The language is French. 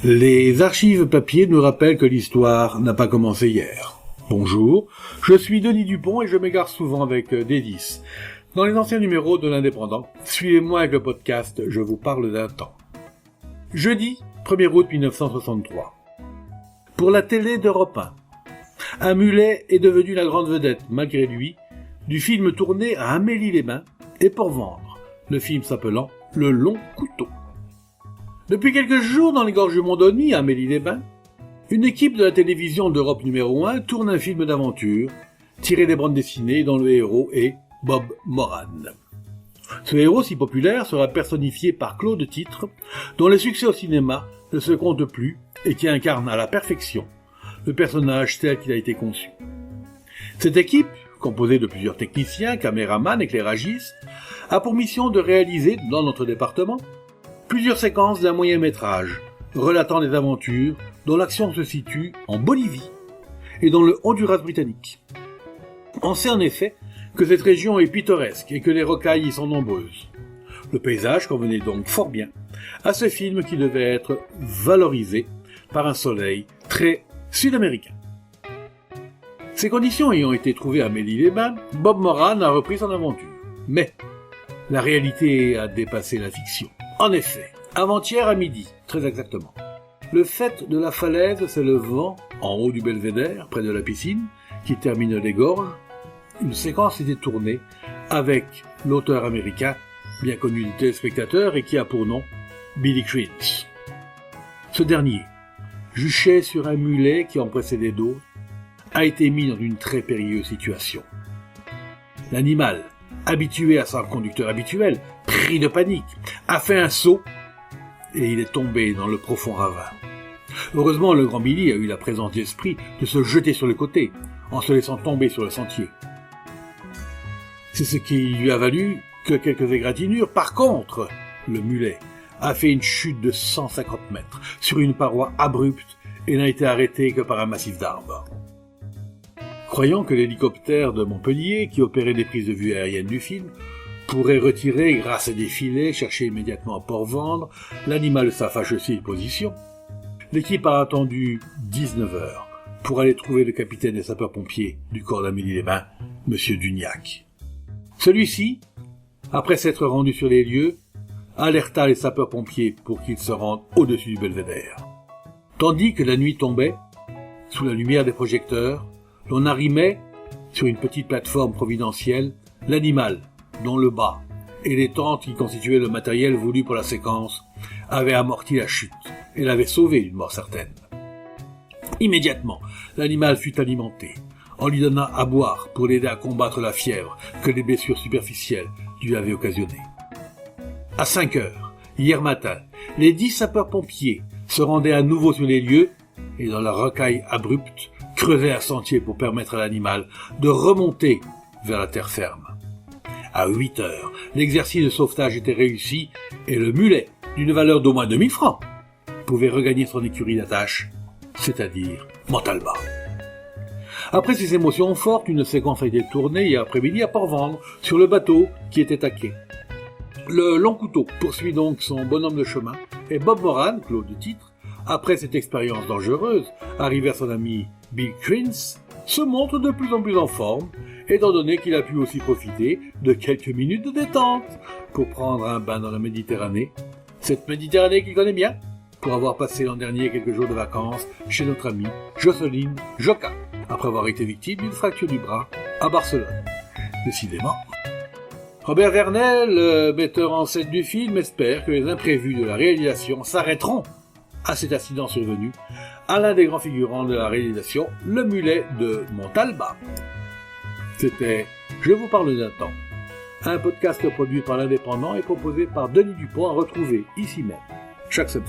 Les archives papier nous rappellent que l'histoire n'a pas commencé hier. Bonjour, je suis Denis Dupont et je m'égare souvent avec Délice. Dans les anciens numéros de l'Indépendant, suivez-moi avec le podcast Je vous parle d'un temps. Jeudi 1er août 1963. Pour la télé d'Europe 1, un mulet est devenu la grande vedette, malgré lui, du film tourné à Amélie-les-Bains et pour vendre, le film s'appelant Le Long Couteau. Depuis quelques jours, dans les gorges du Mont-Dony, à Amélie-les-Bains, une équipe de la télévision d'Europe numéro 1 tourne un film d'aventure, tiré des bandes dessinées dont le héros est Bob Moran. Ce héros si populaire sera personnifié par Claude Titre, dont les succès au cinéma ne se comptent plus et qui incarne à la perfection le personnage tel qu'il a été conçu. Cette équipe, composée de plusieurs techniciens, caméramans, éclairagistes, a pour mission de réaliser, dans notre département, plusieurs séquences d'un moyen-métrage relatant des aventures dont l'action se situe en Bolivie et dans le Honduras britannique. On sait en effet que cette région est pittoresque et que les rocailles y sont nombreuses. Le paysage convenait donc fort bien à ce film qui devait être valorisé par un soleil très sud-américain. Ces conditions ayant été trouvées à Amélie-les-Bains, Bob Moran a repris son aventure. Mais la réalité a dépassé la fiction. En effet, avant-hier à midi, très exactement, le faîte de la falaise s'élevant en haut du belvédère, près de la piscine, qui termine les gorges, une séquence était tournée avec l'auteur américain, bien connu des téléspectateurs et qui a pour nom Billy Crins. Ce dernier, juché sur un mulet qui en précédait d'autres, a été mis dans une très périlleuse situation. L'animal, habitué à son conducteur habituel, pris de panique, a fait un saut et il est tombé dans le profond ravin. Heureusement, le grand Billy a eu la présence d'esprit de se jeter sur le côté, en se laissant tomber sur le sentier. C'est ce qui lui a valu que quelques égratignures. Par contre, le mulet a fait une chute de 150 mètres sur une paroi abrupte et n'a été arrêté que par un massif d'arbres. Croyant que l'hélicoptère de Montpellier, qui opérait des prises de vue aériennes du film, pourrait retirer, grâce à des filets, chercher immédiatement à Port-Vendre l'animal de sa fâcheuse position, l'équipe a attendu 19 heures pour aller trouver le capitaine des sapeurs-pompiers du corps d'Amélie-les-Bains, M. Dugnac. Celui-ci, après s'être rendu sur les lieux, alerta les sapeurs-pompiers pour qu'ils se rendent au-dessus du belvédère. Tandis que la nuit tombait, sous la lumière des projecteurs, l'on arrimait, sur une petite plateforme providentielle, l'animal, dont le bas et les tentes qui constituaient le matériel voulu pour la séquence avaient amorti la chute et l'avaient sauvé d'une mort certaine. Immédiatement, l'animal fut alimenté. On lui donna à boire pour l'aider à combattre la fièvre que les blessures superficielles lui avaient occasionnées. À 5 heures, hier matin, les 10 sapeurs-pompiers se rendaient à nouveau sur les lieux et dans la rocaille abrupte, creusaient un sentier pour permettre à l'animal de remonter vers la terre ferme. À 8 heures, l'exercice de sauvetage était réussi et le mulet, d'une valeur d'au moins 2000 francs, pouvait regagner son écurie d'attache, c'est-à-dire Montalba. Après ces émotions fortes, une séquence a été tournée hier après-midi à Port-Vendre, sur le bateau qui était à quai. Le Long Couteau poursuit donc son bonhomme de chemin et Bob Moran, Claude Titre, après cette expérience dangereuse, arrivé à son ami Bill Crins, se montre de plus en plus en forme, étant donné qu'il a pu aussi profiter de quelques minutes de détente pour prendre un bain dans la Méditerranée. Cette Méditerranée qu'il connaît bien, pour avoir passé l'an dernier quelques jours de vacances chez notre amie Jocelyne Joca, après avoir été victime d'une fracture du bras à Barcelone. Décidément. Robert Vernel, le metteur en scène du film, espère que les imprévus de la réalisation s'arrêteront à cet accident survenu à l'un des grands figurants de la réalisation, le mulet de Montalba. C'était Je vous parle d'un temps, un podcast produit par l'Indépendant et proposé par Denis Dupont à retrouver ici même, chaque semaine.